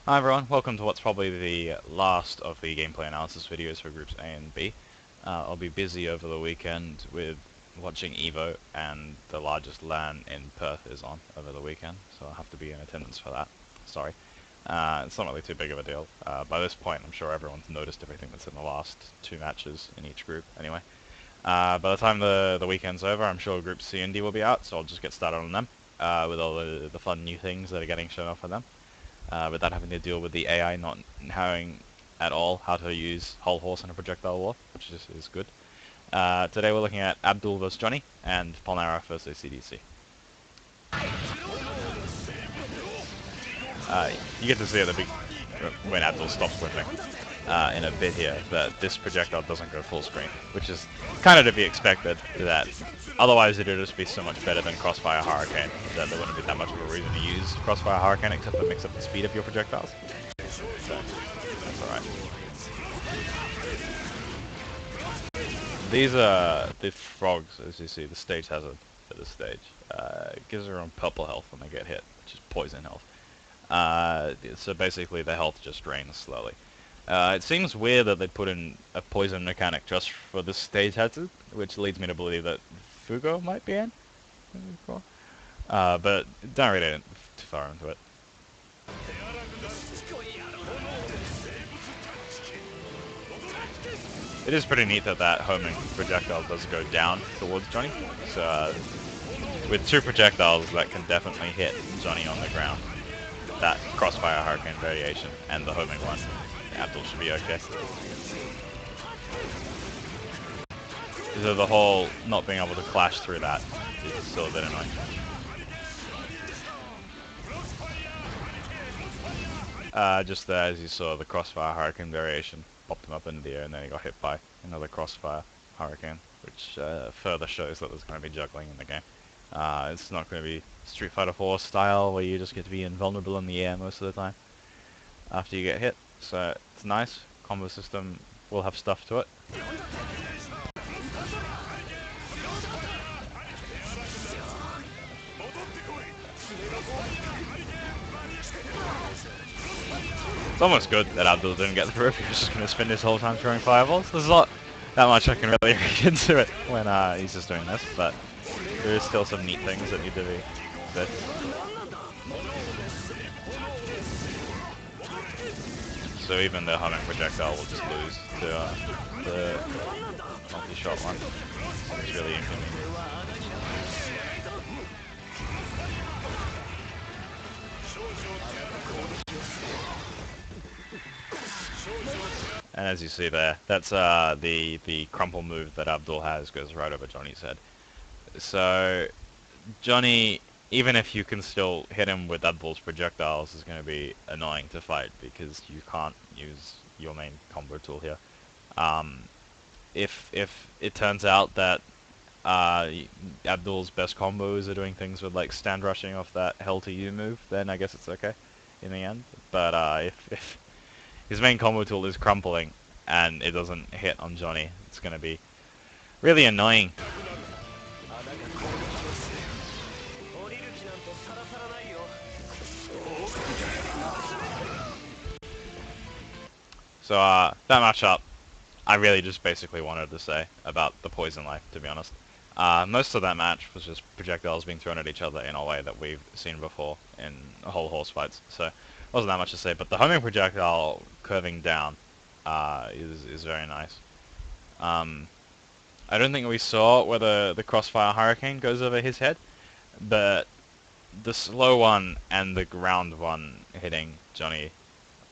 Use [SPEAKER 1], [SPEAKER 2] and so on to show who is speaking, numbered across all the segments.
[SPEAKER 1] Hi everyone, welcome to what's probably the last of the gameplay analysis videos for groups A and B. I'll be busy over the weekend with watching EVO, and the largest LAN in Perth is on over the weekend, so I'll have to be in attendance for that. Sorry. It's not really too big of a deal. By this point, I'm sure everyone's noticed everything that's in the last two matches in each group anyway. By the time the weekend's over, I'm sure Group C and D will be out, so I'll just get started on them with all the fun new things that are getting shown off for them. Without having to deal with the AI not knowing at all how to use whole horse in a projectile war, which is good. Today we're looking at Abdul vs Johnny and Polnareff vs ACDC. You get to see at the big when Abdul stops whipping in a bit here that this projectile doesn't go full screen, which is kind of to be expected. That otherwise it would just be so much better than Crossfire Hurricane that there wouldn't be that much of a reason to use Crossfire Hurricane except to mix up the speed of your projectiles. So that's alright. These are the frogs, as you see. The stage hazard for this stage gives everyone purple health when they get hit, which is poison health. So basically the health just drains slowly. It seems weird that they put in a poison mechanic just for this stage hazard, which leads me to believe that Fugo might be in. But don't read it too far into it. It is pretty neat that that homing projectile does go down towards Johnny. So with two projectiles that can definitely hit Johnny on the ground. That Crossfire Hurricane variation and the homing one, Abdul should be okay. So the whole not being able to clash through that is still a bit annoying. Just there, as you saw, the Crossfire Hurricane variation popped him up into the air, and then he got hit by another Crossfire Hurricane, which further shows that there's going to be juggling in the game. It's not going to be Street Fighter 4 style, where you just get to be invulnerable in the air most of the time after you get hit. So it's nice. Combo system will have stuff to it. It's almost good that Abdul didn't get the roof. He was just going to spend his whole time throwing fireballs. There's not that much I can really read into it when he's just doing this, but there is still some neat things that need to be said. So even the homing projectile will just lose to the multi-shot one. It's really inconvenient. And as you see there, that's the crumple move that Abdul has goes right over Johnny's head. So Johnny, even if you can still hit him with Abdul's projectiles, is going to be annoying to fight because you can't use your main combo tool here. If it turns out that Abdul's best combos are doing things with like stand rushing off that hell to you move, then I guess it's okay in the end. But if his main combo tool is crumpling and it doesn't hit on Johnny, it's going to be really annoying. So that matchup, I really just basically wanted to say about the poison life, to be honest. Most of that match was just projectiles being thrown at each other in a way that we've seen before in whole horse fights, so wasn't that much to say. But the homing projectile curving down is very nice. I don't think we saw whether the Crossfire Hurricane goes over his head, but the slow one and the ground one hitting Johnny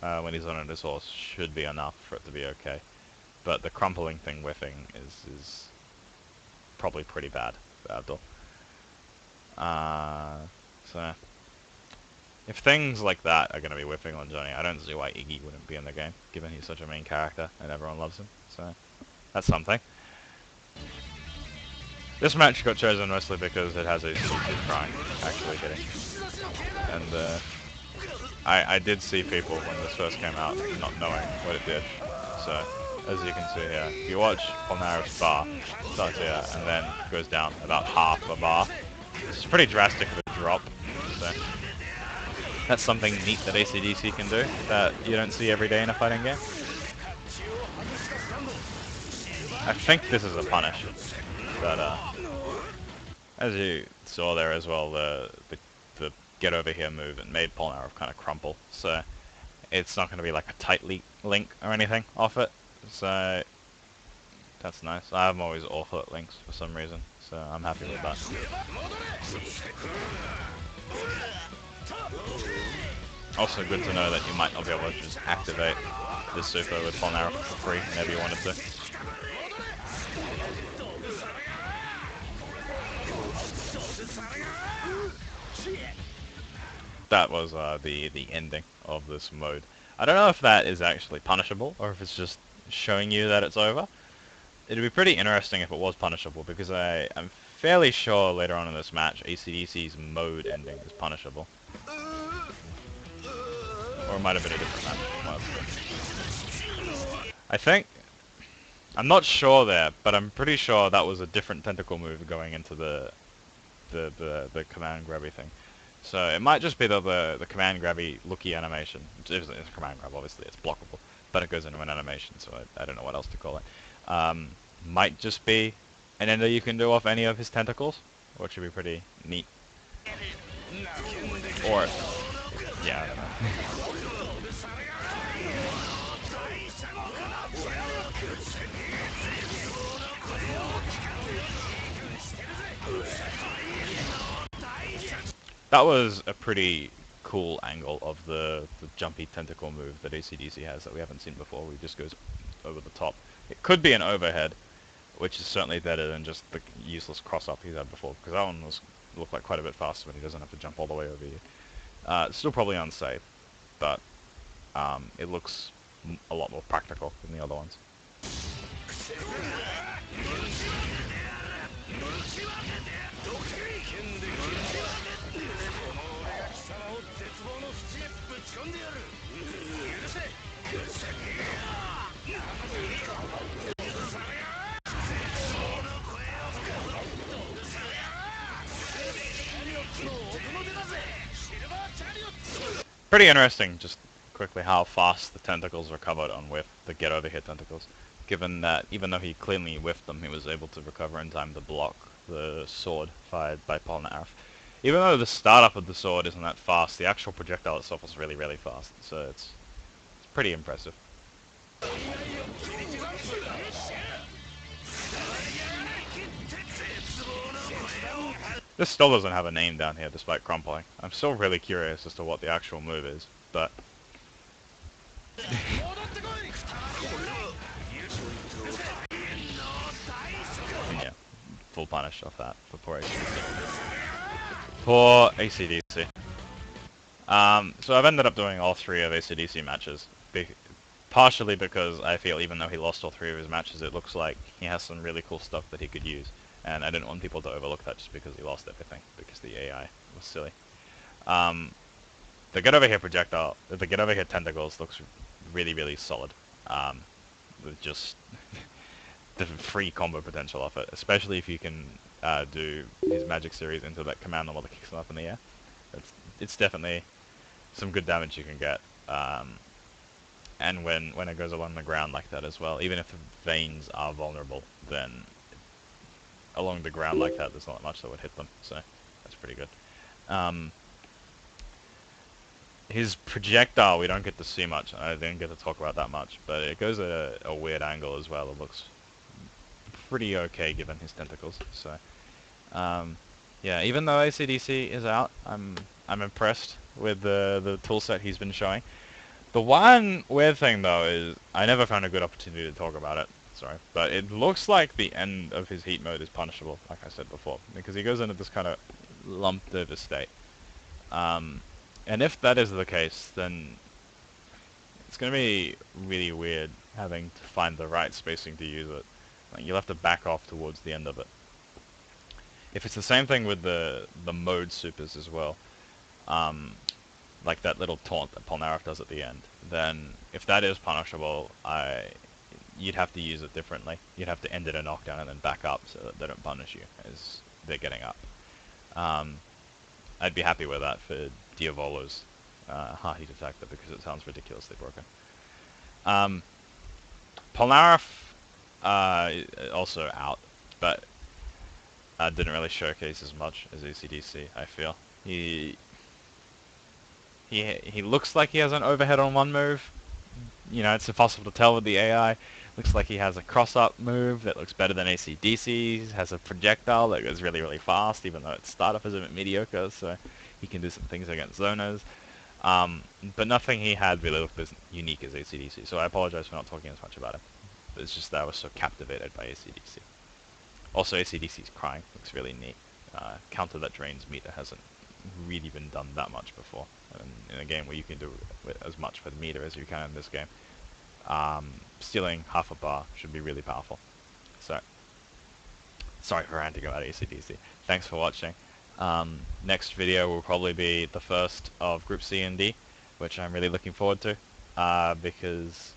[SPEAKER 1] when he's on his horse should be enough for it to be okay. But the crumpling thing whiffing is probably pretty bad for Abdul. So if things like that are going to be whiffing on Johnny, I don't see why Iggy wouldn't be in the game, given he's such a main character and everyone loves him. So that's something. This match got chosen mostly because it has a stupid crying actually hitting. And I did see people when this first came out not knowing what it did. So as you can see here, if you watch Polnareff's bar, it starts here and then goes down about half a bar. It's pretty drastic of a drop. So That's something neat that ACDC can do that you don't see every day in a fighting game. I think this is a punish, but as you saw there as well, the get over here move and made Polnareff kind of crumple, so it's not going to be like a tight link or anything off it, so that's nice. I'm always awful at links for some reason, so I'm happy with that. Also good to know that you might not be able to just activate this super with Polnareff for free whenever you wanted to. That was the ending of this mode. I don't know if that is actually punishable or if it's just showing you that it's over. It'd be pretty interesting if it was punishable, because I'm fairly sure later on in this match ACDC's mode ending is punishable. Or it might have been a different match. I think... I'm not sure there, but I'm pretty sure that was a different tentacle move going into the command grabby thing. So it might just be the command grabby looky animation. It's a command grab, obviously, it's blockable, but it goes into an animation, so I don't know what else to call it. Might just be an ender you can do off any of his tentacles, which would be pretty neat. Or, yeah, I don't know. That was a pretty cool angle of the jumpy tentacle move that ACDC has that we haven't seen before, where he just goes over the top. It could be an overhead, which is certainly better than just the useless cross-up he's had before, because that one looked like quite a bit faster when he doesn't have to jump all the way over you. It's still probably unsafe, but it looks a lot more practical than the other ones. Pretty interesting, just quickly, how fast the tentacles recovered on whiff, the get over here tentacles. Given that even though he cleanly whiffed them, he was able to recover in time to block the sword fired by Polnareff. Even though the startup of the sword isn't that fast, the actual projectile itself was really, really fast, so it's pretty impressive. This still doesn't have a name down here despite crumpling. I'm still really curious as to what the actual move is, but... yeah, full punish off that for poor ACDC. Poor ACDC. So I've ended up doing all three of ACDC matches, partially because I feel even though he lost all three of his matches, it looks like he has some really cool stuff that he could use. And I didn't want people to overlook that just because he lost everything, because the AI was silly. The get over here projectile, the get over here tentacles looks really, really solid. With just the free combo potential of it, especially if you can do his magic series into that command normal that kicks him up in the air. It's definitely some good damage you can get. And when it goes along the ground like that as well, even if the veins are vulnerable, then along the ground like that, there's not much that would hit them, so that's pretty good. His projectile, we don't get to see much. I didn't get to talk about that much, but it goes at a weird angle as well. It looks pretty okay given his tentacles. So, yeah, even though ACDC is out, I'm impressed with the toolset he's been showing. The one weird thing though is I never found a good opportunity to talk about it. Sorry, but it looks like the end of his heat mode is punishable, like I said before, because he goes into this kind of lumped over state. And if that is the case, then it's going to be really weird having to find the right spacing to use it. Like, you'll have to back off towards the end of it. If it's the same thing with the mode supers as well, like that little taunt that Polnareff does at the end, then if that is punishable, you'd have to use it differently. You'd have to end it a knockdown and then back up so that they don't punish you as they're getting up. I'd be happy with that for Diavolo's Hearty detector because it sounds ridiculously broken. Polnareff also out, but didn't really showcase as much as ACDC, I feel. He looks like he has an overhead on one move. You know, it's impossible to tell with the AI. Looks like he has a cross-up move that looks better than ACDC's. Has a projectile that goes really, really fast, even though its startup is a bit mediocre, so he can do some things against zoners. But nothing he had really looked as unique as ACDC, so I apologize for not talking as much about him. It's just that I was so captivated by ACDC. Also, ACDC's crying looks really neat. Counter that drains meter hasn't really been done that much before. And in a game where you can do as much for the meter as you can in this game, stealing half a bar should be really powerful. So, sorry for ranting about ACDC. Thanks for watching. Next video will probably be the first of Group C and D, which I'm really looking forward to, because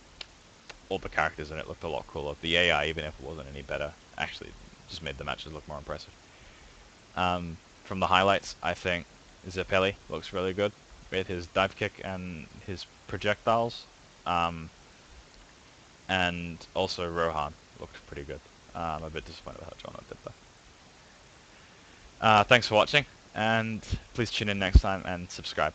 [SPEAKER 1] all the characters in it looked a lot cooler. The AI, even if it wasn't any better, actually just made the matches look more impressive. From the highlights, I think Zeppeli looks really good with his dive kick and his projectiles. And also Rohan looked pretty good. I'm a bit disappointed with how Jono did that. Thanks for watching, and please tune in next time and subscribe.